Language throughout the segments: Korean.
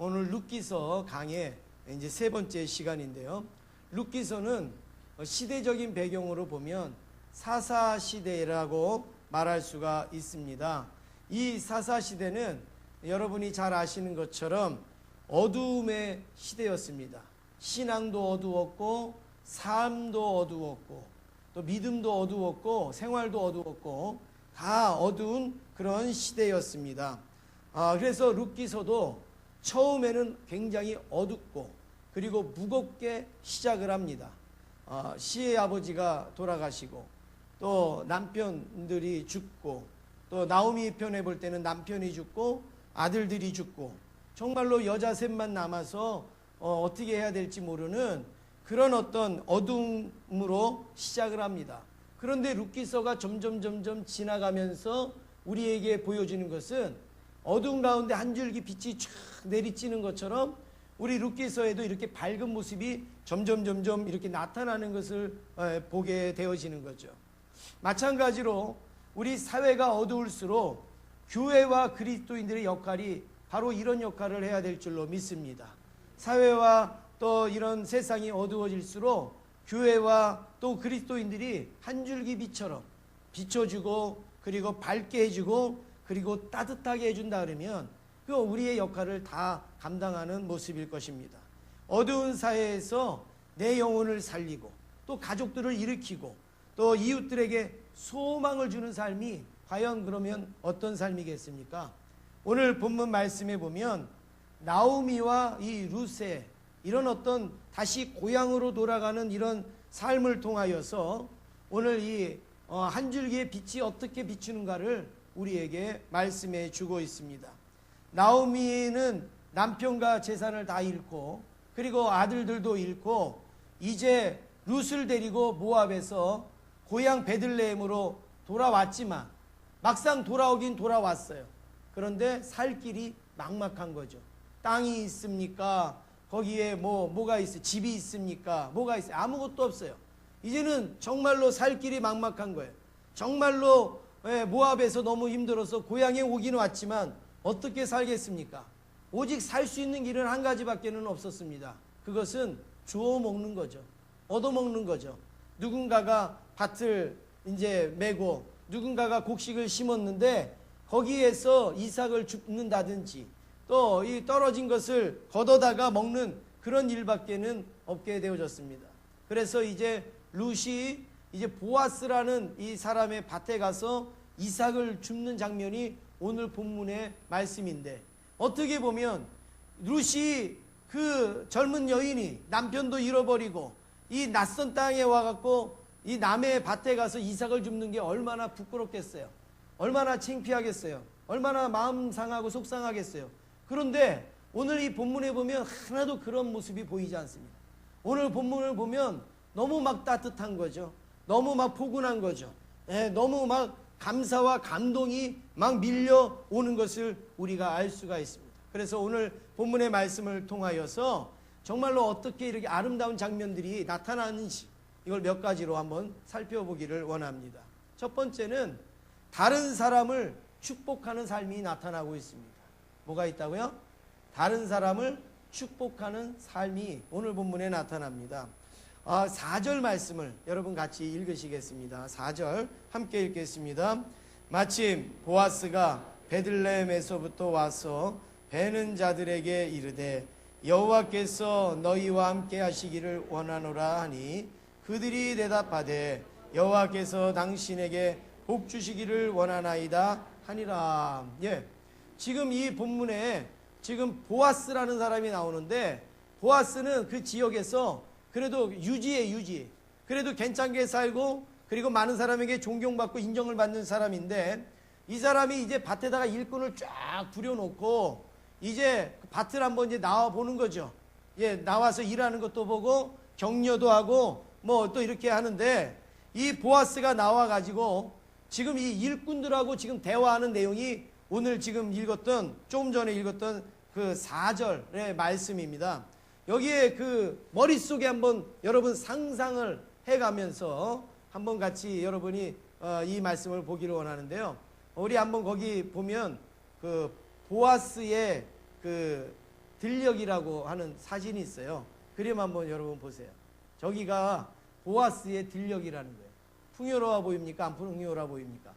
오늘 룻기서 강의 이제 세 번째 시간인데요. 룻기서는 시대적인 배경으로 보면 사사시대라고 말할 수가 있습니다. 이 사사시대는 여러분이 잘 아시는 것처럼 어두움의 시대였습니다. 신앙도 어두웠고 삶도 어두웠고 또 믿음도 어두웠고 생활도 어두웠고 다 어두운 그런 시대였습니다. 그래서 룻기서도 처음에는 굉장히 어둡고 그리고 무겁게 시작을 합니다. 시의 아버지가 돌아가시고 또 남편들이 죽고 또 나오미 편에 볼 때는 남편이 죽고 아들들이 죽고 정말로 여자 셋만 남아서 어떻게 해야 될지 모르는 그런 어떤 어둠으로 시작을 합니다. 그런데 룻기서가 점점 지나가면서 우리에게 보여주는 것은 어두운 가운데 한 줄기 빛이 쫙 내리쬐는 것처럼 우리 룻기서에도 이렇게 밝은 모습이 점점 이렇게 나타나는 것을 보게 되어지는 거죠. 마찬가지로 우리 사회가 어두울수록 교회와 그리스도인들의 역할이 바로 이런 역할을 해야 될 줄로 믿습니다. 사회와 또 이런 세상이 어두워질수록 교회와 또 그리스도인들이 한 줄기 빛처럼 비춰주고 그리고 밝게 해주고 그리고 따뜻하게 해준다 그러면 그 우리의 역할을 다 감당하는 모습일 것입니다. 어두운 사회에서 내 영혼을 살리고 또 가족들을 일으키고 또 이웃들에게 소망을 주는 삶이 과연 그러면 어떤 삶이겠습니까? 오늘 본문 말씀에 보면 나오미와 이 룻의 이런 어떤 다시 고향으로 돌아가는 이런 삶을 통하여서 오늘 이 한 줄기의 빛이 어떻게 비추는가를 우리에게 말씀해 주고 있습니다. 나오미는 남편과 재산을 다 잃고 그리고 아들들도 잃고 이제 룻을 데리고 모압에서 고향 베들레헴으로 돌아왔지만 막상 돌아오긴 돌아왔어요. 그런데 살 길이 막막한 거죠. 땅이 있습니까? 거기에 뭐가 있어요? 집이 있습니까? 뭐가 있어요? 아무것도 없어요. 이제는 정말로 살 길이 막막한 거예요. 정말로 모압에서 너무 힘들어서 고향에 오긴 왔지만 어떻게 살겠습니까? 오직 살 수 있는 길은 한 가지밖에는 없었습니다. 그것은 주워 먹는 거죠. 얻어먹는 거죠. 누군가가 밭을 이제 메고 누군가가 곡식을 심었는데 거기에서 이삭을 줍는다든지 또 이 떨어진 것을 걷어다가 먹는 그런 일밖에는 없게 되어졌습니다. 그래서 이제 룻이 이제 보아스라는 이 사람의 밭에 가서 이삭을 줍는 장면이 오늘 본문의 말씀인데 어떻게 보면 룻이 그 젊은 여인이 남편도 잃어버리고 이 낯선 땅에 와갖고 이 남의 밭에 가서 이삭을 줍는 게 얼마나 부끄럽겠어요. 얼마나 창피하겠어요. 얼마나 마음 상하고 속상하겠어요. 그런데 오늘 이 본문에 보면 하나도 그런 모습이 보이지 않습니다. 오늘 본문을 보면 너무 막 따뜻한 거죠. 너무 막 포근한 거죠. 너무 막 감사와 감동이 막 밀려오는 것을 우리가 알 수가 있습니다. 그래서 오늘 본문의 말씀을 통하여서 정말로 어떻게 이렇게 아름다운 장면들이 나타나는지 이걸 몇 가지로 한번 살펴보기를 원합니다. 첫 번째는 다른 사람을 축복하는 삶이 나타나고 있습니다. 뭐가 있다고요? 다른 사람을 축복하는 삶이 오늘 본문에 나타납니다. 4절 말씀을 여러분 같이 읽으시겠습니다. 4절 함께 읽겠습니다. 마침 보아스가 베들레헴에서부터 와서 베는 자들에게 이르되 여호와께서 너희와 함께 하시기를 원하노라 하니 그들이 대답하되 여호와께서 당신에게 복 주시기를 원하나이다 하니라. 지금 이 본문에 지금 보아스라는 사람이 나오는데 보아스는 그 지역에서 그래도 유지. 그래도 괜찮게 살고 그리고 많은 사람에게 존경받고 인정을 받는 사람인데 이 사람이 이제 밭에다가 일꾼을 쫙 부려놓고 이제 밭을 한번 이제 나와 보는 거죠. 나와서 일하는 것도 보고 격려도 하고 뭐 또 이렇게 하는데 이 보아스가 나와가지고 지금 이 일꾼들하고 지금 대화하는 내용이 오늘 지금 조금 전에 읽었던 그 4절의 말씀입니다. 여기에 그 머릿속에 한번 여러분 상상을 해가면서 한번 같이 여러분이 이 말씀을 보기를 원하는데요. 우리 한번 거기 보면 그 보아스의 그 들녘이라고 하는 사진이 있어요. 그림 한번 여러분 보세요. 저기가 보아스의 들녘이라는 거예요. 풍요로워 보입니까? 안 풍요로워 보입니까?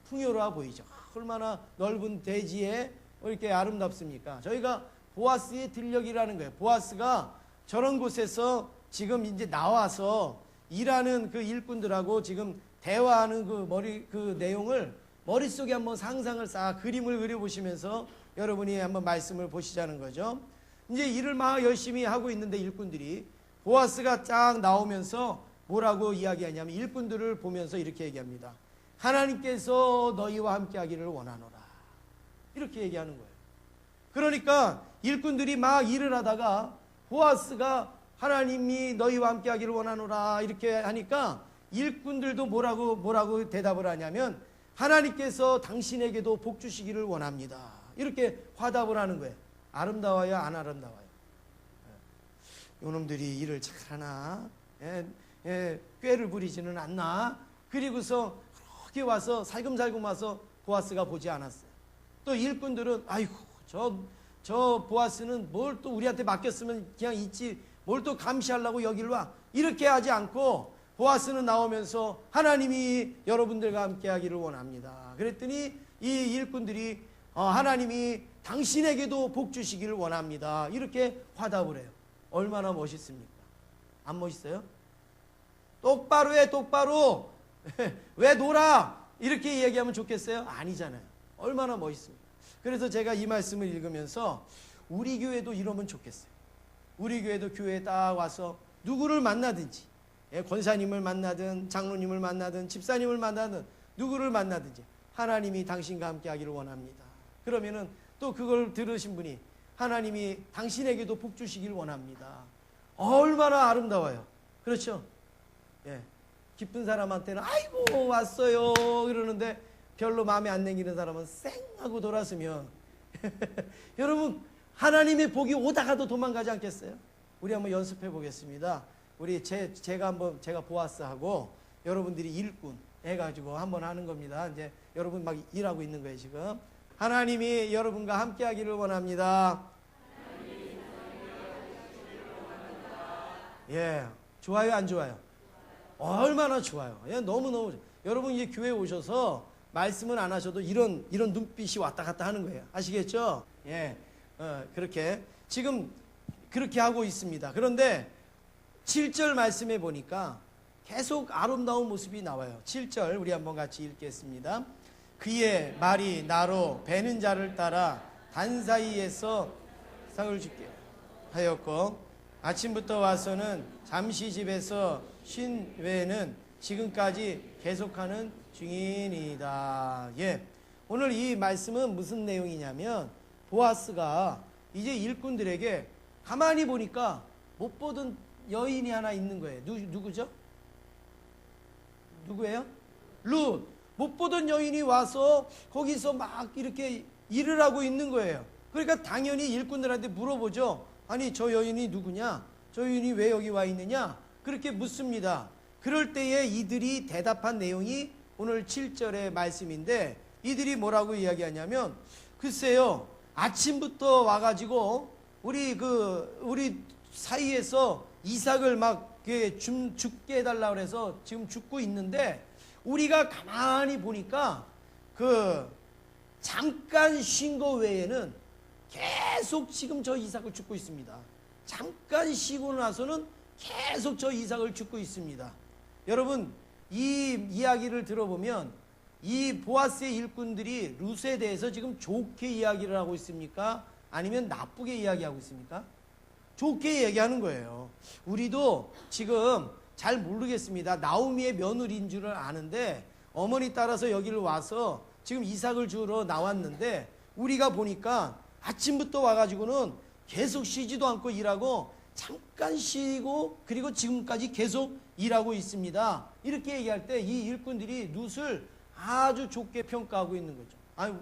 풍요로워 보이죠. 얼마나 넓은 대지에 이렇게 아름답습니까? 저희가 보아스의 들녘이라는 거예요. 보아스가 저런 곳에서 지금 이제 나와서 일하는 그 일꾼들하고 지금 대화하는 그 내용을 머릿속에 한번 상상을 그림을 그려보시면서 여러분이 한번 말씀을 보시자는 거죠. 이제 일을 막 열심히 하고 있는데 일꾼들이 보아스가 쫙 나오면서 뭐라고 이야기하냐면 일꾼들을 보면서 이렇게 얘기합니다. 하나님께서 너희와 함께 하기를 원하노라. 이렇게 얘기하는 거예요. 그러니까 일꾼들이 막 일을 하다가 보아스가 하나님이 너희와 함께 하기를 원하노라 이렇게 하니까 일꾼들도 뭐라고 대답을 하냐면 하나님께서 당신에게도 복 주시기를 원합니다. 이렇게 화답을 하는 거예요. 아름다워요? 안 아름다워요? 요놈들이 일을 잘하나? 꾀를 부리지는 않나? 그리고서 그렇게 와서 살금살금 와서 보아스가 보지 않았어요. 또 일꾼들은 아이고 저 보아스는 뭘 또 우리한테 맡겼으면 그냥 있지 뭘 또 감시하려고 여기를 와. 이렇게 하지 않고 보아스는 나오면서 하나님이 여러분들과 함께 하기를 원합니다. 그랬더니 이 일꾼들이 하나님이 당신에게도 복 주시기를 원합니다. 이렇게 화답을 해요. 얼마나 멋있습니까? 안 멋있어요? 똑바로 해, 똑바로. 왜 놀아? 이렇게 얘기하면 좋겠어요? 아니잖아요. 얼마나 멋있습니까? 그래서 제가 이 말씀을 읽으면서 우리 교회도 이러면 좋겠어요. 우리 교회도 교회에 딱 와서 누구를 만나든지 권사님을 만나든 장로님을 만나든 집사님을 만나든 누구를 만나든지 하나님이 당신과 함께 하기를 원합니다. 그러면은 또 그걸 들으신 분이 하나님이 당신에게도 복 주시길 원합니다. 얼마나 아름다워요. 그렇죠? 예. 기쁜 사람한테는 아이고 왔어요 그러는데 별로 마음에 안 내기는 사람은 쌩 하고 돌아서면 여러분 하나님의 복이 오다가도 도망가지 않겠어요? 우리 한번 연습해 보겠습니다. 우리 제가 보아스하고 여러분들이 일꾼 해가지고 한번 하는 겁니다. 이제 여러분 막 일하고 있는 거예요 지금. 하나님이 여러분과 함께 하기를 원합니다. 예, 좋아요 안 좋아요? 얼마나 좋아요. 예, 너무너무 여러분 이제 교회에 오셔서 말씀은 안 하셔도 이런 눈빛이 왔다 갔다 하는 거예요. 아시겠죠? 예, 그렇게 지금 그렇게 하고 있습니다. 그런데 7절 말씀에 보니까 계속 아름다운 모습이 나와요. 7절 우리 한번 같이 읽겠습니다. 그의 말이 나로 배는 자를 따라 단 사이에서 상을 주게 하였고 아침부터 와서는 잠시 집에서 쉰 외에는 지금까지 계속하는 중인이다. 예. 오늘 이 말씀은 무슨 내용이냐면 보아스가 이제 일꾼들에게 가만히 보니까 못 보던 여인이 하나 있는 거예요. 누구죠? 누구예요? 룻. 못 보던 여인이 와서 거기서 막 이렇게 일을 하고 있는 거예요. 그러니까 당연히 일꾼들한테 물어보죠. 아니 저 여인이 누구냐? 저 여인이 왜 여기 와 있느냐? 그렇게 묻습니다. 그럴 때에 이들이 대답한 내용이 오늘 7절의 말씀인데 이들이 뭐라고 이야기하냐면 글쎄요 아침부터 와가지고 우리 사이에서 이삭을 막 죽게 해달라고 그래서 지금 죽고 있는데 우리가 가만히 보니까 잠깐 쉰 거 외에는 계속 지금 저 이삭을 죽고 있습니다. 잠깐 쉬고 나서는 계속 저 이삭을 죽고 있습니다. 여러분 이 이야기를 들어보면 이 보아스의 일꾼들이 룻에 대해서 지금 좋게 이야기를 하고 있습니까? 아니면 나쁘게 이야기하고 있습니까? 좋게 얘기하는 거예요. 우리도 지금 잘 모르겠습니다. 나오미의 며느리인 줄을 아는데 어머니 따라서 여기를 와서 지금 이삭을 주러 나왔는데 우리가 보니까 아침부터 와가지고는 계속 쉬지도 않고 일하고 잠깐 쉬고 그리고 지금까지 계속 일하고 있습니다. 이렇게 얘기할 때 이 일꾼들이 룻을 아주 좋게 평가하고 있는 거죠. 아유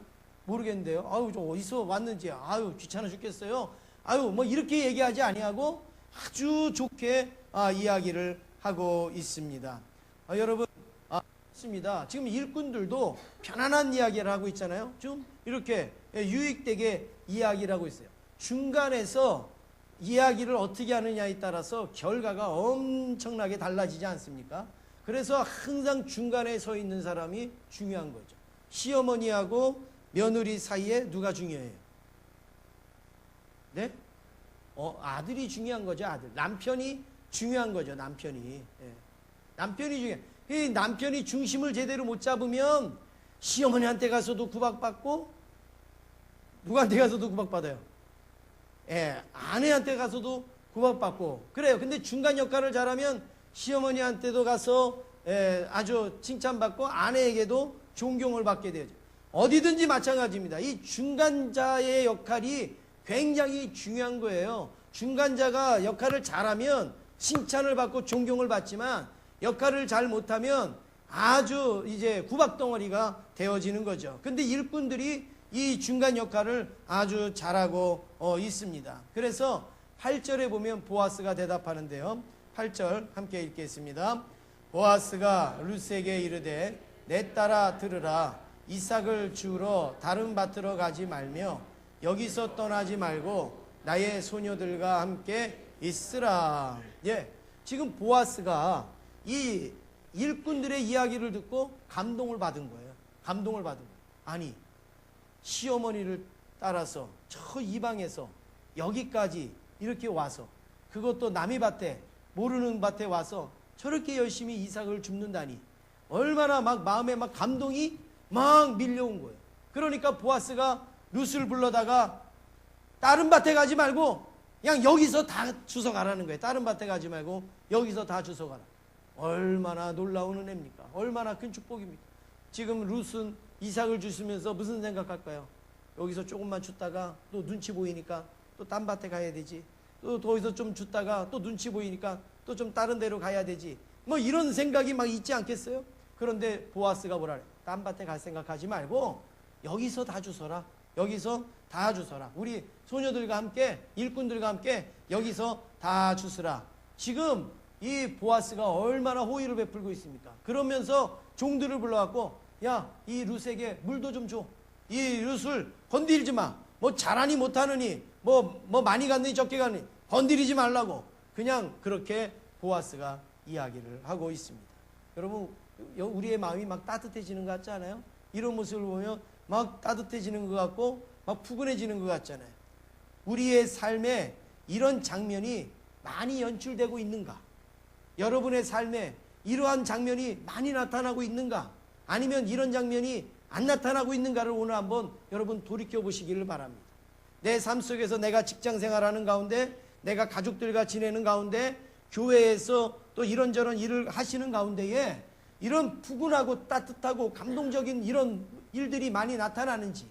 모르겠는데요. 아유 저 어디서 왔는지 아유 귀찮아 죽겠어요. 아유 뭐 이렇게 얘기하지 아니하고 아주 좋게 이야기를 하고 있습니다. 여러분 있습니다. 지금 일꾼들도 편안한 이야기를 하고 있잖아요. 좀 이렇게 유익되게 이야기를 하고 있어요. 중간에서 이야기를 어떻게 하느냐에 따라서 결과가 엄청나게 달라지지 않습니까? 그래서 항상 중간에 서 있는 사람이 중요한 거죠. 시어머니하고 며느리 사이에 누가 중요해요? 네? 아들이 중요한 거죠. 아들. 남편이 중요한 거죠. 남편이. 예. 남편이 중요해. 이 남편이 중심을 제대로 못 잡으면 시어머니한테 가서도 구박받고 누구한테 가서도 구박받아요. 예, 아내한테 가서도 구박받고 그래요. 근데 중간 역할을 잘하면 시어머니한테도 가서 아주 칭찬받고 아내에게도 존경을 받게 되죠. 어디든지 마찬가지입니다. 이 중간자의 역할이 굉장히 중요한 거예요. 중간자가 역할을 잘하면 칭찬을 받고 존경을 받지만 역할을 잘 못하면 아주 이제 구박덩어리가 되어지는 거죠. 근데 일꾼들이 이 중간 역할을 아주 잘하고 있습니다. 그래서 8절에 보면 보아스가 대답하는데요. 8절 함께 읽겠습니다. 보아스가 룻에게 이르되 내 딸아 들으라. 이삭을 주우러 다른 밭으로 가지 말며 여기서 떠나지 말고 나의 소녀들과 함께 있으라. 예, 지금 보아스가 이 일꾼들의 이야기를 듣고 감동을 받은 거예요. 감동을 받은 거예요. 아니, 시어머니를 따라서 저 이방에서 여기까지 이렇게 와서 그것도 남의 밭에 모르는 밭에 와서 저렇게 열심히 이삭을 줍는다니 얼마나 막 마음에 막 감동이 막 밀려온 거예요. 그러니까 보아스가 룻을 불러다가 다른 밭에 가지 말고 그냥 여기서 다 주워 가라는 거예요. 다른 밭에 가지 말고 여기서 다 주워 가라. 얼마나 놀라운 은혜입니까? 얼마나 큰 축복입니까? 지금 룻은 이삭을 주시면서 무슨 생각할까요? 여기서 조금만 줬다가 또 눈치 보이니까 또 딴 밭에 가야 되지. 또 거기서 좀 줬다가 또 눈치 보이니까 또 좀 다른 데로 가야 되지. 뭐 이런 생각이 막 있지 않겠어요? 그런데 보아스가 뭐라 그래? 딴 밭에 갈 생각하지 말고 여기서 다 주서라. 여기서 다 주서라. 우리 소녀들과 함께 일꾼들과 함께 여기서 다 주서라. 지금 이 보아스가 얼마나 호의를 베풀고 있습니까? 그러면서 종들을 불러갖고 야, 이 룻에게 물도 좀 줘. 이 룻을 건드리지 마. 뭐 잘하니 못하느니 뭐 많이 갔느니 적게 갔느니 건드리지 말라고 그냥 그렇게 보아스가 이야기를 하고 있습니다. 여러분 우리의 마음이 막 따뜻해지는 것 같지 않아요? 이런 모습을 보면 막 따뜻해지는 것 같고 막 푸근해지는 것 같잖아요. 우리의 삶에 이런 장면이 많이 연출되고 있는가? 여러분의 삶에 이러한 장면이 많이 나타나고 있는가? 아니면 이런 장면이 안 나타나고 있는가를 오늘 한번 여러분 돌이켜 보시기를 바랍니다. 내 삶 속에서 내가 직장 생활하는 가운데 내가 가족들과 지내는 가운데 교회에서 또 이런저런 일을 하시는 가운데에 이런 푸근하고 따뜻하고 감동적인 이런 일들이 많이 나타나는지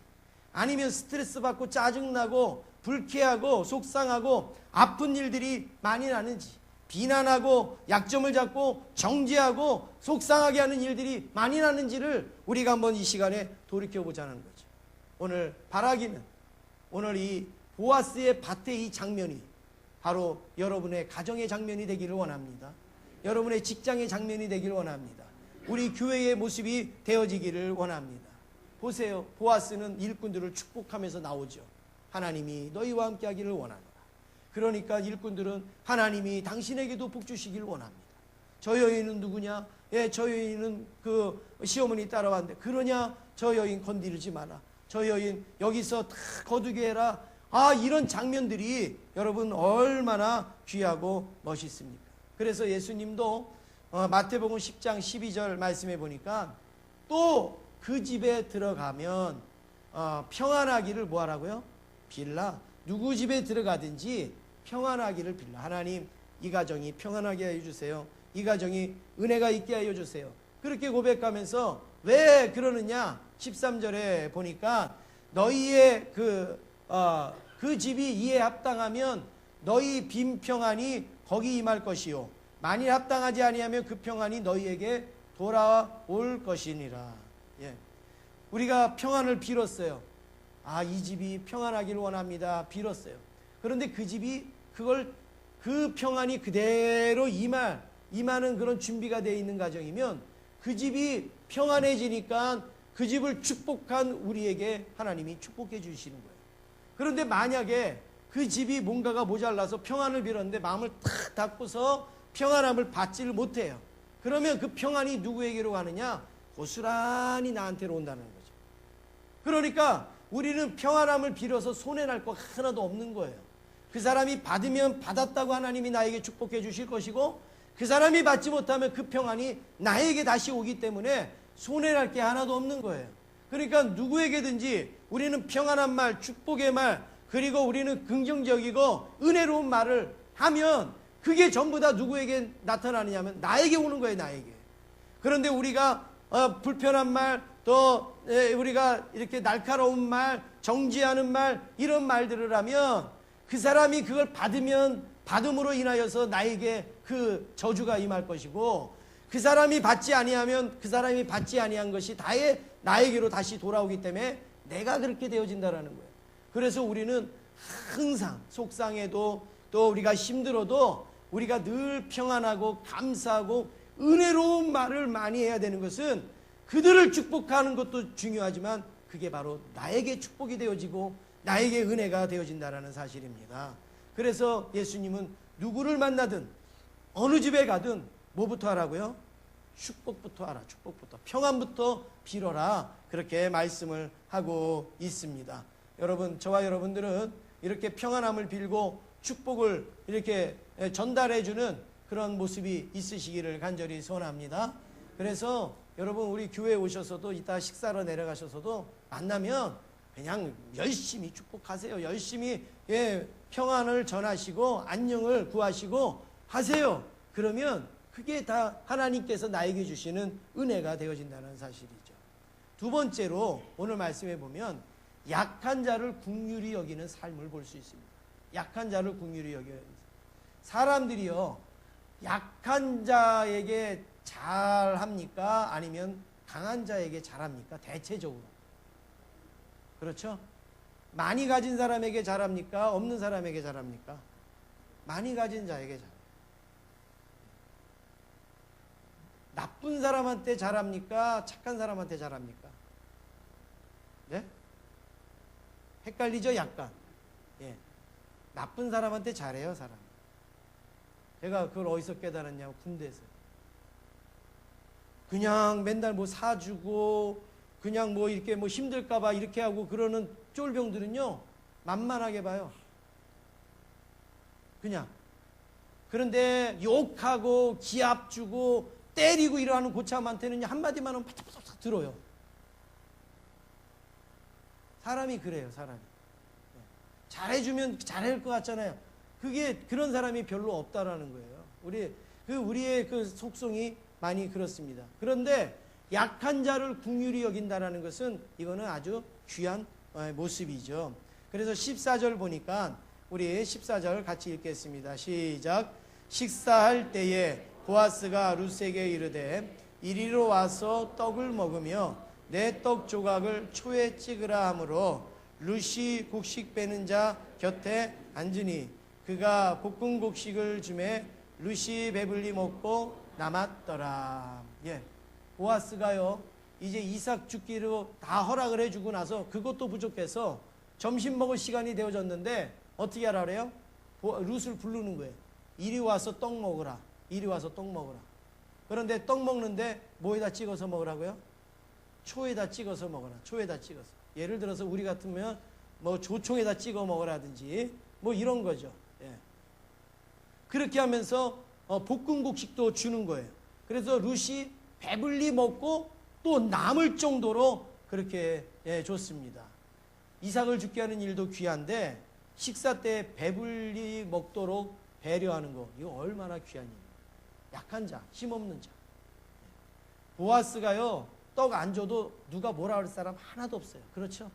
아니면 스트레스 받고 짜증나고 불쾌하고 속상하고 아픈 일들이 많이 나는지 비난하고 약점을 잡고 정죄하고 속상하게 하는 일들이 많이 나는지를 우리가 한번 이 시간에 돌이켜보자는 거죠. 오늘 바라기는 오늘 이 보아스의 밭의 이 장면이 바로 여러분의 가정의 장면이 되기를 원합니다. 여러분의 직장의 장면이 되기를 원합니다. 우리 교회의 모습이 되어지기를 원합니다. 보세요. 보아스는 일꾼들을 축복하면서 나오죠. 하나님이 너희와 함께 하기를 원하노라. 그러니까 일꾼들은 하나님이 당신에게도 복 주시기를 원합니다. 저 여인은 누구냐? 예, 저 여인은 그 시어머니 따라왔는데 그러냐? 저 여인 건드리지 마라. 저 여인 여기서 다 거두게 해라. 아, 이런 장면들이 여러분 얼마나 귀하고 멋있습니까? 그래서 예수님도 마태복음 10장 12절 말씀해 보니까 또 그 집에 들어가면 평안하기를 뭐하라고요? 빌라. 누구 집에 들어가든지 평안하기를 빌라. 하나님 이 가정이 평안하게 하여 주세요. 이 가정이 은혜가 있게 하여 주세요. 그렇게 고백하면서 왜 그러느냐? 13절에 보니까 너희의 그 집이 이에 합당하면 너희 빈 평안이 거기 임할 것이요 만일 합당하지 아니하면 그 평안이 너희에게 돌아올 것이니라. 예. 우리가 평안을 빌었어요. 아, 이 집이 평안하기를 원합니다. 빌었어요. 그런데 그 집이 그 평안이 그대로 임하는 그런 준비가 되어 있는 가정이면 그 집이 평안해지니까 그 집을 축복한 우리에게 하나님이 축복해 주시는 거예요. 그런데 만약에 그 집이 뭔가가 모자라서 평안을 빌었는데 마음을 탁 닫고서 평안함을 받지를 못해요. 그러면 그 평안이 누구에게로 가느냐? 고스란히 나한테로 온다는 거죠. 그러니까 우리는 평안함을 빌어서 손해날 거 하나도 없는 거예요. 그 사람이 받으면 받았다고 하나님이 나에게 축복해 주실 것이고, 그 사람이 받지 못하면 그 평안이 나에게 다시 오기 때문에 손해날 게 하나도 없는 거예요. 그러니까 누구에게든지 우리는 평안한 말, 축복의 말, 그리고 우리는 긍정적이고 은혜로운 말을 하면 그게 전부 다 누구에게 나타나느냐면 나에게 오는 거예요, 나에게. 그런데 우리가 불편한 말, 또 우리가 이렇게 날카로운 말, 정지하는 말, 이런 말들을 하면 그 사람이 그걸 받으면 받음으로 인하여서 나에게 그 저주가 임할 것이고, 그 사람이 받지 아니하면 그 사람이 받지 아니한 것이 다에 나에게로 다시 돌아오기 때문에 내가 그렇게 되어진다라는 거예요. 그래서 우리는 항상 속상해도 또 우리가 힘들어도 우리가 늘 평안하고 감사하고 은혜로운 말을 많이 해야 되는 것은, 그들을 축복하는 것도 중요하지만 그게 바로 나에게 축복이 되어지고 나에게 은혜가 되어진다는 사실입니다. 그래서 예수님은 누구를 만나든 어느 집에 가든 뭐부터 하라고요? 축복부터 하라. 축복부터. 평안부터 빌어라. 그렇게 말씀을 하고 있습니다. 여러분, 저와 여러분들은 이렇게 평안함을 빌고 축복을 이렇게 전달해주는 그런 모습이 있으시기를 간절히 소원합니다. 그래서 여러분, 우리 교회에 오셔서도 이따 식사로 내려가셔서도 만나면 그냥 열심히 축복하세요. 열심히 평안을 전하시고 안녕을 구하시고 하세요. 그러면 그게 다 하나님께서 나에게 주시는 은혜가 되어진다는 사실이죠. 두 번째로 오늘 말씀해 보면 약한 자를 긍휼히 여기는 삶을 볼 수 있습니다. 약한 자를 긍휼히 여기는 사람들이요, 약한 자에게 잘합니까? 아니면 강한 자에게 잘합니까? 대체적으로. 그렇죠? 많이 가진 사람에게 잘합니까? 없는 사람에게 잘합니까? 많이 가진 자에게 잘합니다. 나쁜 사람한테 잘합니까? 착한 사람한테 잘합니까? 네? 헷갈리죠? 약간. 예. 나쁜 사람한테 잘해요, 사람. 제가 그걸 어디서 깨달았냐고, 군대에서. 그냥 맨날 뭐 사주고, 그냥 뭐 이렇게 뭐 힘들까봐 이렇게 하고 그러는 쫄병들은요, 만만하게 봐요. 그냥. 그런데 욕하고, 기합 주고, 때리고 이러는 고참한테는 한마디만 하면 파닥파닥 들어요. 사람이 그래요, 사람이. 잘해주면 잘할 것 같잖아요. 그런 사람이 별로 없다라는 거예요. 우리의 그 속성이 많이 그렇습니다. 그런데 약한 자를 긍휼히 여긴다라는 것은 이거는 아주 귀한 모습이죠. 그래서 14절 보니까 우리 14절 같이 읽겠습니다. 시작. 식사할 때에 보아스가 룻에게 이르되 이리로 와서 떡을 먹으며 내 떡 조각을 초에 찍으라 하므로 룻이 곡식 빼는 자 곁에 앉으니 그가 볶은 곡식을 주매 룻이 배불리 먹고 남았더라. 예, 보아스가요 이제 이삭 죽기로 다 허락을 해주고 나서 그것도 부족해서 점심 먹을 시간이 되어졌는데 어떻게 하라 그래요? 룻을 부르는 거예요. 이리 와서 떡 먹으라. 이리 와서 떡 먹으라. 그런데 떡 먹는데 뭐에다 찍어서 먹으라고요? 초에다 찍어서 먹으라. 초에다 찍어서. 예를 들어서 우리 같으면 뭐 조총에다 찍어 먹으라든지 뭐 이런 거죠. 예. 그렇게 하면서 볶은 곡식도 주는 거예요. 그래서 룻이 배불리 먹고 또 남을 정도로 그렇게 줬습니다. 이삭을 죽게 하는 일도 귀한데 식사 때 배불리 먹도록 배려하는 거, 이거 얼마나 귀한 일이에요. 약한 자, 힘없는 자. 보아스가요 떡 안 줘도 누가 뭐라 할 사람 하나도 없어요. 그렇죠?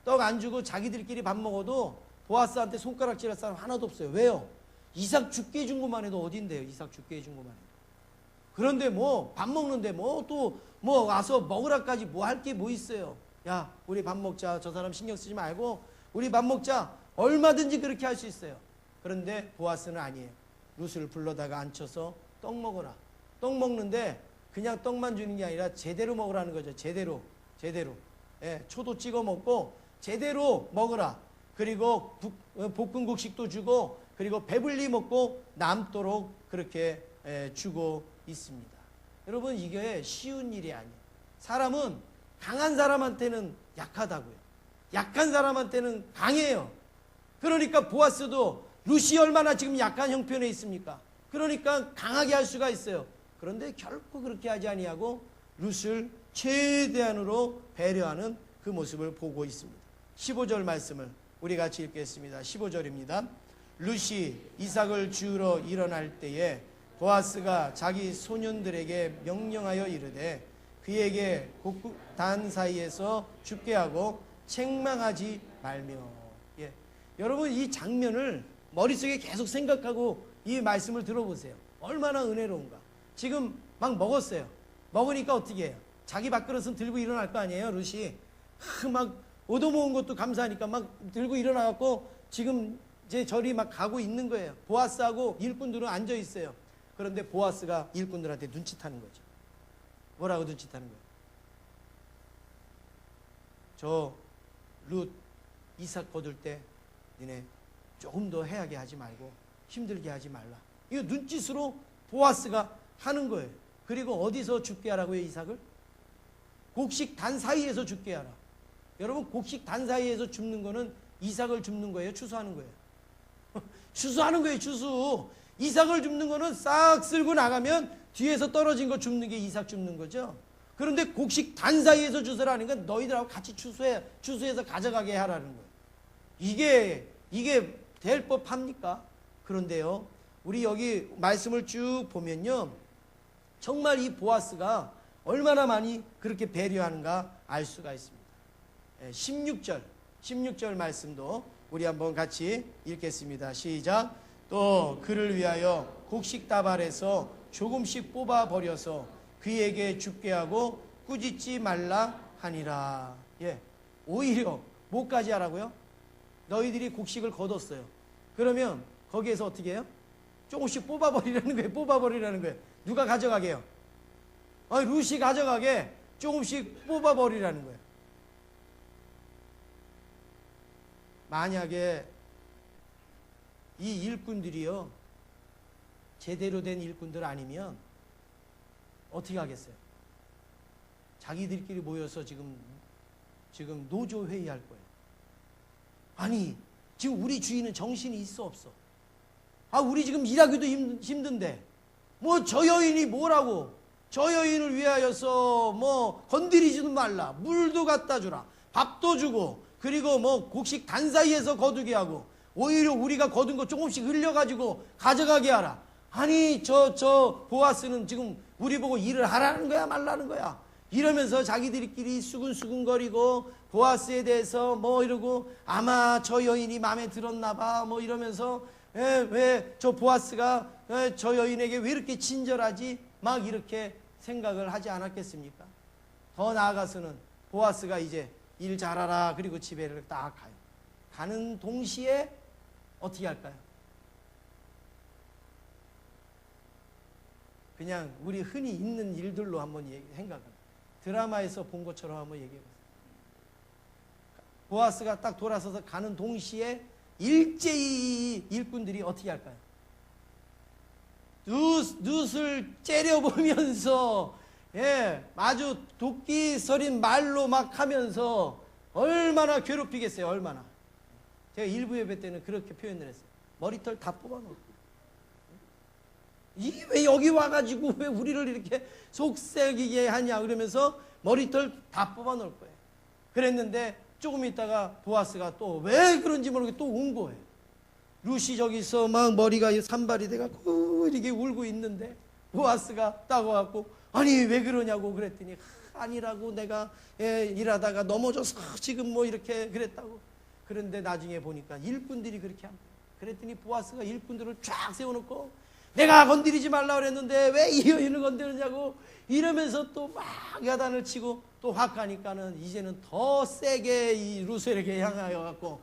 떡 안 주고 자기들끼리 밥 먹어도 보아스한테 손가락질할 사람 하나도 없어요. 왜요? 이삭 죽게 해준 것만 해도 어딘데요? 이삭 죽게 해준 것만 해도. 그런데 뭐 밥 먹는데 뭐 또 뭐 와서 먹으라까지 뭐 할 게 뭐 있어요? 야, 우리 밥 먹자. 저 사람 신경 쓰지 말고 우리 밥 먹자. 얼마든지 그렇게 할 수 있어요. 그런데 보아스는 아니에요. 룻을 불러다가 앉혀서 떡 먹어라. 떡 먹는데 그냥 떡만 주는 게 아니라 제대로 먹으라는 거죠. 제대로. 예, 초도 찍어 먹고 제대로 먹으라. 그리고 볶은 곡식도 주고 그리고 배불리 먹고 남도록 그렇게 주고 있습니다. 여러분 이게 쉬운 일이 아니에요. 사람은 강한 사람한테는 약하다고요. 약한 사람한테는 강해요. 그러니까 보아스도 룻이 얼마나 지금 약한 형편에 있습니까? 그러니까 강하게 할 수가 있어요. 그런데 결코 그렇게 하지 아니하고 룻을 최대한으로 배려하는 그 모습을 보고 있습니다. 15절 말씀을 우리 같이 읽겠습니다. 15절입니다. 룻이 이삭을 주우러 일어날 때에 보아스가 자기 소년들에게 명령하여 이르되 그에게 곡단 사이에서 죽게 하고 책망하지 말며. 예. 여러분 이 장면을 머릿속에 계속 생각하고 이 말씀을 들어보세요. 얼마나 은혜로운가. 지금 막 먹었어요. 먹으니까 어떻게 해요? 자기 밥그릇은 들고 일어날 거 아니에요. 룻이 막 얻어모은 것도 감사하니까 막 들고 일어나갖고 지금 이제 절이 막 가고 있는 거예요. 보아스하고 일꾼들은 앉아 있어요. 그런데 보아스가 일꾼들한테 눈짓하는 거죠. 뭐라고 눈짓하는 거예요? 저 룻 이삭 거둘 때 니네 조금 더 해하게 하지 말고 힘들게 하지 말라. 이거 눈짓으로 보아스가 하는 거예요. 그리고 어디서 죽게 하라고요? 이삭을? 곡식 단 사이에서 죽게 하라. 여러분 곡식 단 사이에서 줍는 거는 이삭을 줍는 거예요? 추수하는 거예요? 추수하는 거예요. 추수. 이삭을 줍는 거는 싹 쓸고 나가면 뒤에서 떨어진 거 줍는 게 이삭 줍는 거죠. 그런데 곡식 단 사이에서 주서라는 건 너희들하고 같이 추수해서 가져가게 하라는 거예요. 이게 될 법합니까? 그런데요, 우리 여기 말씀을 쭉 보면요, 정말 이 보아스가 얼마나 많이 그렇게 배려하는가 알 수가 있습니다. 16절 말씀도 우리 한번 같이 읽겠습니다. 시작. 또 그를 위하여 곡식 다발에서 조금씩 뽑아 버려서 그에게 죽게 하고 꾸짖지 말라 하니라. 예, 오히려 뭐까지 하라고요? 너희들이 곡식을 거뒀어요. 그러면 거기에서 어떻게 해요? 조금씩 뽑아버리라는 거예요. 뽑아버리라는 거예요. 누가 가져가게요? 룻이 가져가게 조금씩 뽑아버리라는 거예요. 만약에 이 일꾼들이요, 제대로 된 일꾼들 아니면 어떻게 하겠어요? 자기들끼리 모여서 지금 노조 회의할 거예요. 아니, 지금 우리 주인은 정신이 있어 없어? 우리 지금 일하기도 힘든데 뭐 저 여인이 뭐라고? 저 여인을 위하여서 뭐 건드리지도 말라. 물도 갖다 주라. 밥도 주고 그리고 뭐 곡식 단 사이에서 거두게 하고 오히려 우리가 거둔 거 조금씩 흘려가지고 가져가게 하라. 아니 저 보아스는 지금 우리 보고 일을 하라는 거야 말라는 거야. 이러면서 자기들끼리 수근수근거리고 보아스에 대해서 뭐 이러고 아마 저 여인이 마음에 들었나 봐 뭐 이러면서 왜 저 보아스가 저 여인에게 왜 이렇게 친절하지? 막 이렇게 생각을 하지 않았겠습니까? 더 나아가서는 보아스가 이제 일 잘하라 그리고 집에를 딱 가요. 가는 동시에 어떻게 할까요? 그냥 우리 흔히 있는 일들로 한번 생각합니다. 드라마에서 본 것처럼 한번 얘기해보세요. 보아스가 딱 돌아서서 가는 동시에 일제히 일꾼들이 어떻게 할까요? 룻을 째려보면서 아주 도끼 서린 말로 막 하면서 얼마나 괴롭히겠어요. 얼마나. 제가 일부 예배 때는 그렇게 표현을 했어요. 머리털 다 뽑아놓고 왜 여기 와가지고 왜 우리를 이렇게 속삭이게 하냐 그러면서 머리털 다 뽑아놓을 거예요. 그랬는데 조금 있다가 보아스가 또 왜 그런지 모르게 또 온 거예요. 룻이 저기서 막 머리가 산발이 돼갖고 이렇게 울고 있는데 보아스가 딱 와갖고 아니 왜 그러냐고 그랬더니 아니라고 내가 일하다가 넘어져서 지금 뭐 이렇게 그랬다고. 그런데 나중에 보니까 일꾼들이 그렇게 한 거예요. 그랬더니 보아스가 일꾼들을 쫙 세워놓고 내가 건드리지 말라 그랬는데 왜 이 여인을 건드리냐고 이러면서 또 막 야단을 치고 또 확 가니까는 이제는 더 세게 이 룻에게 향하여 갖고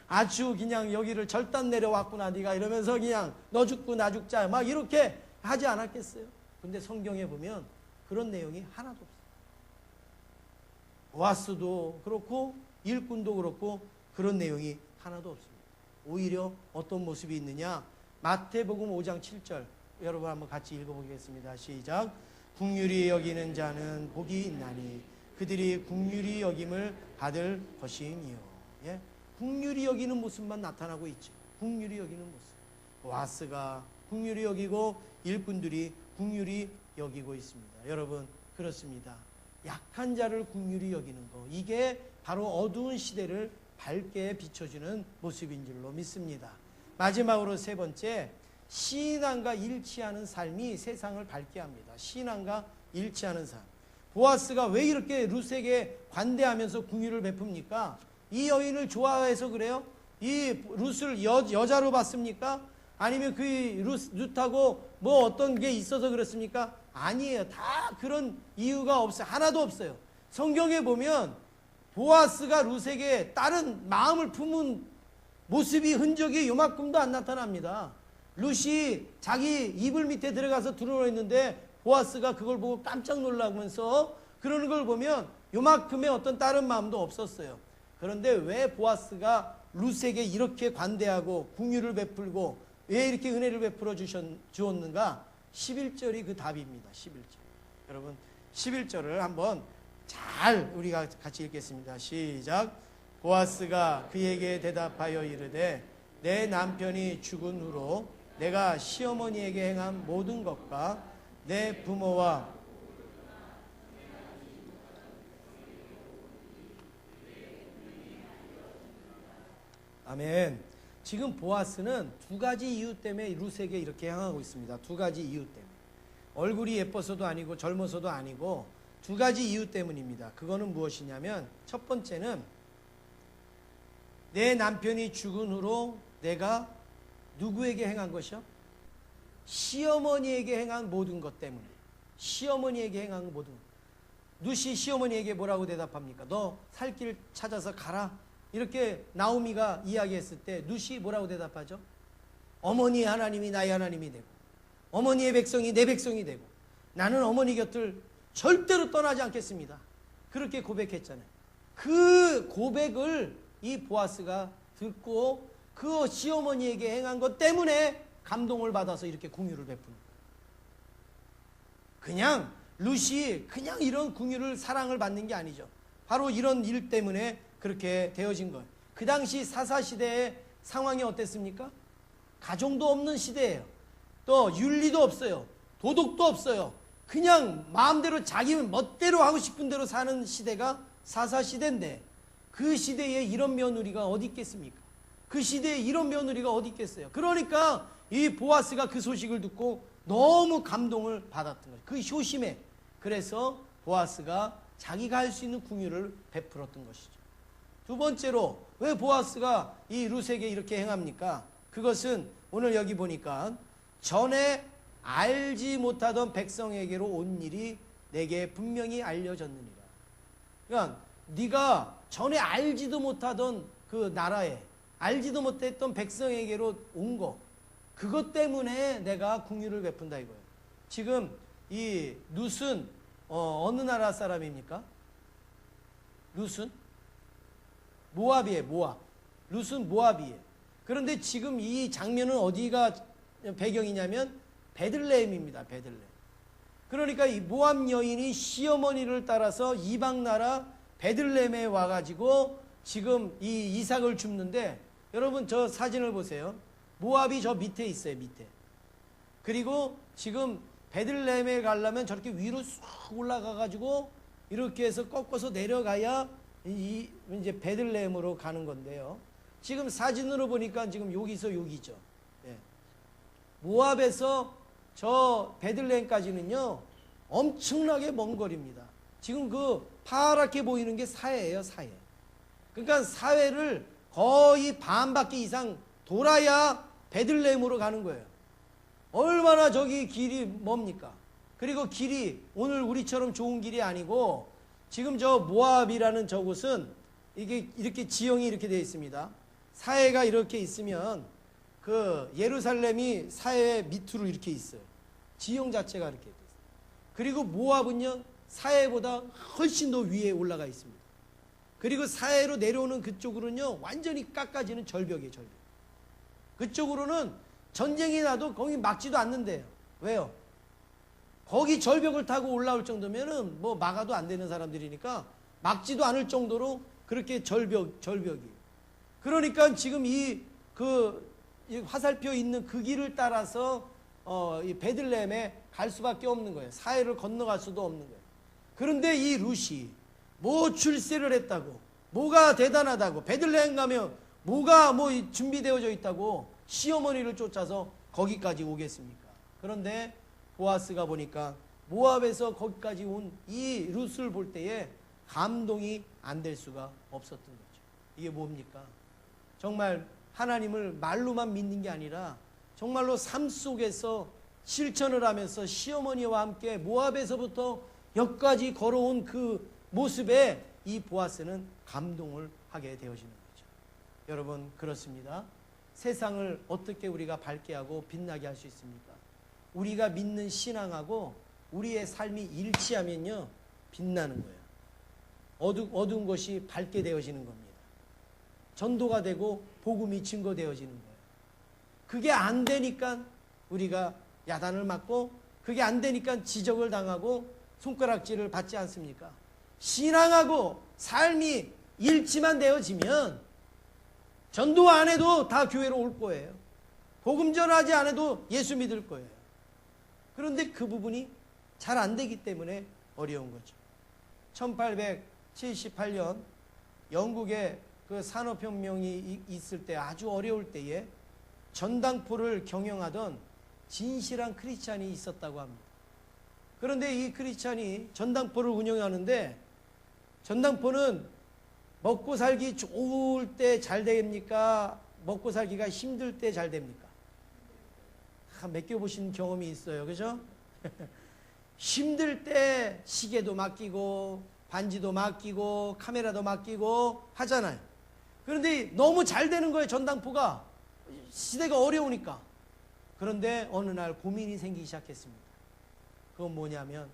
아주 그냥 여기를 절단 내려왔구나 네가 이러면서 그냥 너 죽고 나 죽자 막 이렇게 하지 않았겠어요? 근데 성경에 보면 그런 내용이 하나도 없어요. 보아스도 그렇고 일꾼도 그렇고 그런 내용이 하나도 없습니다. 오히려 어떤 모습이 있느냐? 마태복음 5장 7절 여러분 한번 같이 읽어보겠습니다. 시작. 긍휼히 여기는 자는 복이 있나니 그들이 긍휼히 여김을 받을 것이니요. 예? 긍휼히 여기는 모습만 나타나고 있죠. 긍휼히 여기는 모습. 보아스가 긍휼히 여기고 일꾼들이 긍휼히 여기고 있습니다. 여러분 그렇습니다. 약한 자를 긍휼히 여기는 거, 이게 바로 어두운 시대를 밝게 비춰주는 모습인 줄로 믿습니다. 마지막으로 세 번째, 신앙과 일치하는 삶이 세상을 밝게 합니다. 신앙과 일치하는 삶. 보아스가 왜 이렇게 룻에게 관대하면서 긍휼을 베풉니까? 이 여인을 좋아해서 그래요? 이 룻을 여자로 봤습니까? 아니면 그 룻하고 뭐 어떤 게 있어서 그렇습니까? 아니에요. 다 그런 이유가 없어요. 하나도 없어요. 성경에 보면 보아스가 룻에게 다른 마음을 품은 모습이, 흔적이 요만큼도 안 나타납니다. 룻이 자기 이불 밑에 들어가서 들어와 있는데 보아스가 그걸 보고 깜짝 놀라면서 그러는 걸 보면 요만큼의 어떤 다른 마음도 없었어요. 그런데 왜 보아스가 룻에게 이렇게 관대하고 긍휼을 베풀고 왜 이렇게 은혜를 베풀어 주었는가? 11절이 그 답입니다. 11절. 여러분 11절을 한번 잘 우리가 같이 읽겠습니다. 시작. 보아스가 그에게 대답하여 이르되 내 남편이 죽은 후로 내가 시어머니에게 행한 모든 것과 내 부모와 아멘. 지금 보아스는 두 가지 이유 때문에 룻에게 이렇게 향하고 있습니다. 두 가지 이유 때문에. 얼굴이 예뻐서도 아니고 젊어서도 아니고 두 가지 이유 때문입니다. 그거는 무엇이냐면 첫 번째는 내 남편이 죽은 후로 내가 누구에게 행한 것이요? 시어머니에게 행한 모든 것 때문에. 시어머니에게 행한 모든 것. 룻이 시어머니에게 뭐라고 대답합니까? 너 살 길 찾아서 가라. 이렇게 나오미가 이야기했을 때 룻이 뭐라고 대답하죠? 어머니의 하나님이 나의 하나님이 되고 어머니의 백성이 내 백성이 되고 나는 어머니 곁을 절대로 떠나지 않겠습니다. 그렇게 고백했잖아요. 그 고백을 이 보아스가 듣고 그 시어머니에게 행한 것 때문에 감동을 받아서 이렇게 긍휼을 베푸는 거예요. 그냥 룻이 그냥 이런 긍휼을 사랑을 받는 게 아니죠. 바로 이런 일 때문에 그렇게 되어진 거예요. 그 당시 사사시대의 상황이 어땠습니까? 가정도 없는 시대예요. 또 윤리도 없어요. 도덕도 없어요. 그냥 마음대로 자기 멋대로 하고 싶은 대로 사는 시대가 사사시대인데 그 시대에 이런 며느리가 어디 있겠습니까? 그 시대에 이런 며느리가 어디 있겠어요? 그러니까 이 보아스가 그 소식을 듣고 너무 감동을 받았던 거예요. 그 효심에. 그래서 보아스가 자기가 할 수 있는 긍휼을 베풀었던 것이죠. 두 번째로 왜 보아스가 이 룻에게 이렇게 행합니까? 그것은 오늘 여기 보니까 전에 알지 못하던 백성에게로 온 일이 내게 분명히 알려졌느니라. 그러니까 네가 전에 알지도 못하던 그 나라에 알지도 못했던 백성에게로 온 거, 그것 때문에 내가 긍휼을 베푼다 이거예요. 지금 이 룻은 어느 나라 사람입니까? 룻은 모압이에요. 모압. 룻은 모압이에요. 그런데 지금 이 장면은 어디가 배경이냐면 베들레헴입니다. 베들레헴. 그러니까 이 모압 여인이 시어머니를 따라서 이방 나라 베들레헴에 와가지고 지금 이 이삭을 줍는데 여러분 저 사진을 보세요. 모압이 저 밑에 있어요. 밑에. 그리고 지금 베들레헴에 가려면 저렇게 위로 쑥 올라가가지고 이렇게 해서 꺾어서 내려가야 이제 베들레헴으로 가는 건데요. 지금 사진으로 보니까 지금 여기서 여기죠. 예. 모압에서 저 베들레헴까지는요 엄청나게 먼 거리입니다. 지금 그 파랗게 보이는 게 사해예요. 사해. 그러니까 사해를 거의 반바퀴 이상 돌아야 베들레헴으로 가는 거예요. 얼마나 저기 길이 멉니까? 그리고 길이 오늘 우리처럼 좋은 길이 아니고 지금 저 모압이라는 저곳은 이게 이렇게 지형이 이렇게 되어 있습니다. 사해가 이렇게 있으면 그 예루살렘이 사해 밑으로 이렇게 있어요. 지형 자체가 이렇게 있어요. 그리고 모압은요 사해보다 훨씬 더 위에 올라가 있습니다. 그리고 사해로 내려오는 그쪽으로는요 완전히 깎아지는 절벽이에요. 절벽. 그쪽으로는 전쟁이 나도 거기 막지도 않는데요. 왜요? 거기 절벽을 타고 올라올 정도면은 뭐 막아도 안 되는 사람들이니까 막지도 않을 정도로 그렇게 절벽이. 그러니까 지금 이 화살표 있는 그 길을 따라서 이 베들레헴에 갈 수밖에 없는 거예요. 사해를 건너갈 수도 없는 거예요. 그런데 이 룻이 뭐 출세를 했다고, 뭐가 대단하다고, 베들레헴 가면 뭐가 뭐 준비되어져 있다고 시어머니를 쫓아서 거기까지 오겠습니까? 그런데 보아스가 보니까 모압에서 거기까지 온 이 룻을 볼 때에 감동이 안 될 수가 없었던 거죠. 이게 뭡니까? 정말 하나님을 말로만 믿는 게 아니라 정말로 삶 속에서 실천을 하면서 시어머니와 함께 모압에서부터 여기까지 걸어온 그 모습에 이 보아스는 감동을 하게 되어지는 거죠. 여러분, 그렇습니다. 세상을 어떻게 우리가 밝게 하고 빛나게 할 수 있습니까? 우리가 믿는 신앙하고 우리의 삶이 일치하면요 빛나는 거예요. 어두운 것이 밝게 되어지는 겁니다. 전도가 되고 복음이 증거되어지는 거예요. 그게 안 되니까 우리가 야단을 맞고, 그게 안 되니까 지적을 당하고 손가락질을 받지 않습니까? 신앙하고 삶이 일치만 되어지면 전도 안 해도 다 교회로 올 거예요. 복음 전하지 않아도 예수 믿을 거예요. 그런데 그 부분이 잘 안 되기 때문에 어려운 거죠. 1878년 영국에 그 산업혁명이 있을 때, 아주 어려울 때에 전당포를 경영하던 진실한 크리스찬이 있었다고 합니다. 그런데 이 크리스찬이 전당포를 운영하는데, 전당포는 먹고 살기 좋을 때 잘 됩니까? 먹고 살기가 힘들 때 잘 됩니까? 맡겨보신 경험이 있어요. 그죠? 힘들 때 시계도 맡기고 반지도 맡기고 카메라도 맡기고 하잖아요. 그런데 너무 잘 되는 거예요. 전당포가. 시대가 어려우니까. 그런데 어느 날 고민이 생기기 시작했습니다. 그건 뭐냐면,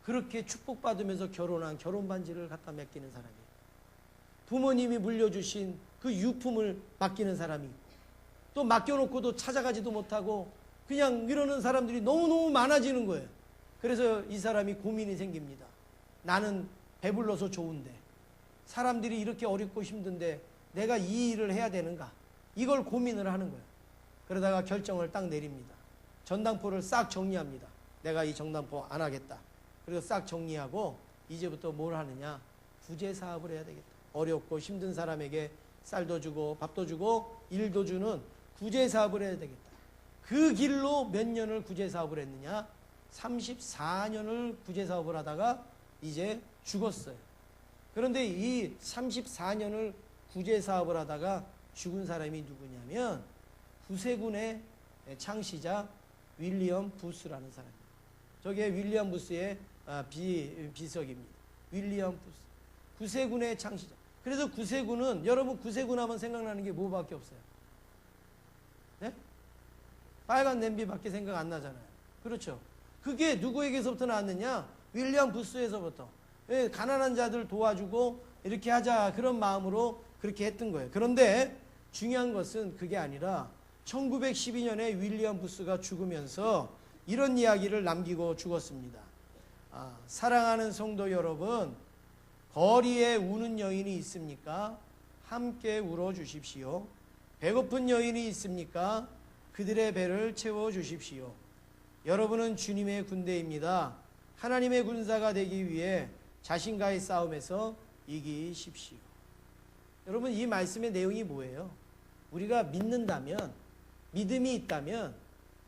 그렇게 축복받으면서 결혼한 결혼 반지를 갖다 맡기는 사람이에요. 부모님이 물려주신 그 유품을 맡기는 사람이 있고, 또 맡겨놓고도 찾아가지도 못하고 그냥 이러는 사람들이 너무너무 많아지는 거예요. 그래서 이 사람이 고민이 생깁니다. 나는 배불러서 좋은데, 사람들이 이렇게 어렵고 힘든데 내가 이 일을 해야 되는가? 이걸 고민을 하는 거예요. 그러다가 결정을 딱 내립니다. 전당포를 싹 정리합니다. 내가 이 전당포 안 하겠다. 그리고 싹 정리하고 이제부터 뭘 하느냐? 구제 사업을 해야 되겠다. 어렵고 힘든 사람에게 쌀도 주고 밥도 주고 일도 주는 구제 사업을 해야 되겠다. 그 길로 몇 년을 구제 사업을 했느냐? 34년을 구제 사업을 하다가 이제 죽었어요. 그런데 이 34년을 구제 사업을 하다가 죽은 사람이 누구냐면 구세군의 창시자 윌리엄 부스라는 사람입니다. 저게 윌리엄 부스의 비석입니다. 윌리엄 부스. 구세군의 창시자. 그래서 구세군은, 여러분 구세군 하면 생각나는 게 뭐밖에 없어요? 네? 빨간 냄비밖에 생각 안 나잖아요. 그렇죠? 그게 누구에게서부터 나왔느냐? 윌리엄 부스에서부터. 가난한 자들 도와주고 이렇게 하자, 그런 마음으로 그렇게 했던 거예요. 그런데 중요한 것은 그게 아니라 1912년에 윌리엄 부스가 죽으면서 이런 이야기를 남기고 죽었습니다. 사랑하는 성도 여러분, 거리에 우는 여인이 있습니까? 함께 울어주십시오. 배고픈 여인이 있습니까? 그들의 배를 채워주십시오. 여러분은 주님의 군대입니다. 하나님의 군사가 되기 위해 자신과의 싸움에서 이기십시오. 여러분, 이 말씀의 내용이 뭐예요? 우리가 믿는다면, 믿음이 있다면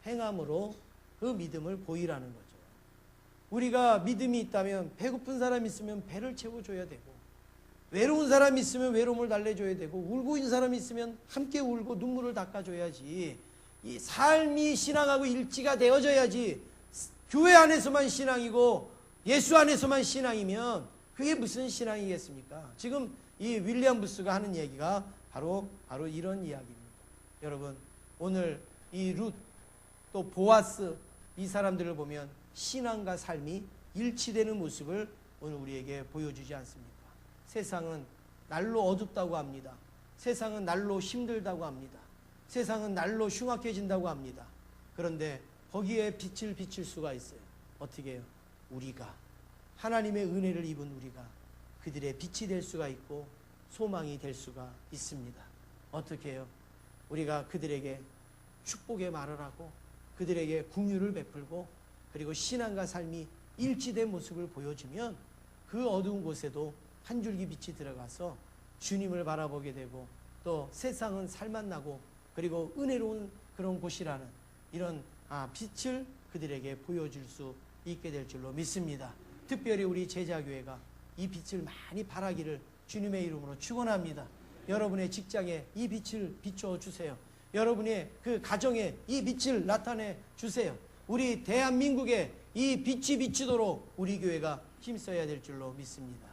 행함으로 그 믿음을 보이라는 거죠. 우리가 믿음이 있다면 배고픈 사람 있으면 배를 채워줘야 되고, 외로운 사람 있으면 외로움을 달래줘야 되고, 울고 있는 사람 있으면 함께 울고 눈물을 닦아줘야지. 이 삶이 신앙하고 일치가 되어져야지. 교회 안에서만 신앙이고 예수 안에서만 신앙이면 그게 무슨 신앙이겠습니까? 지금 이 윌리엄 부스가 하는 얘기가 바로 이런 이야기입니다. 여러분, 오늘 이 룻, 또 보아스, 이 사람들을 보면 신앙과 삶이 일치되는 모습을 오늘 우리에게 보여주지 않습니까? 세상은 날로 어둡다고 합니다. 세상은 날로 힘들다고 합니다. 세상은 날로 흉악해진다고 합니다. 그런데 거기에 빛을 비칠 수가 있어요. 어떻게 해요? 우리가 하나님의 은혜를 입은 우리가 그들의 빛이 될 수가 있고 소망이 될 수가 있습니다. 어떻게 해요? 우리가 그들에게 축복의 말을 하고 그들에게 긍휼을 베풀고 그리고 신앙과 삶이 일치된 모습을 보여주면 그 어두운 곳에도 한 줄기 빛이 들어가서 주님을 바라보게 되고 또 세상은 살맛나고 그리고 은혜로운 그런 곳이라는 이런 빛을 그들에게 보여줄 수 있게 될 줄로 믿습니다. 특별히 우리 제자교회가 이 빛을 많이 발하기를 주님의 이름으로 축원합니다. 여러분의 직장에 이 빛을 비춰 주세요. 여러분의 그 가정에 이 빛을 나타내 주세요. 우리 대한민국에 이 빛이 비치도록 우리 교회가 힘써야 될 줄로 믿습니다.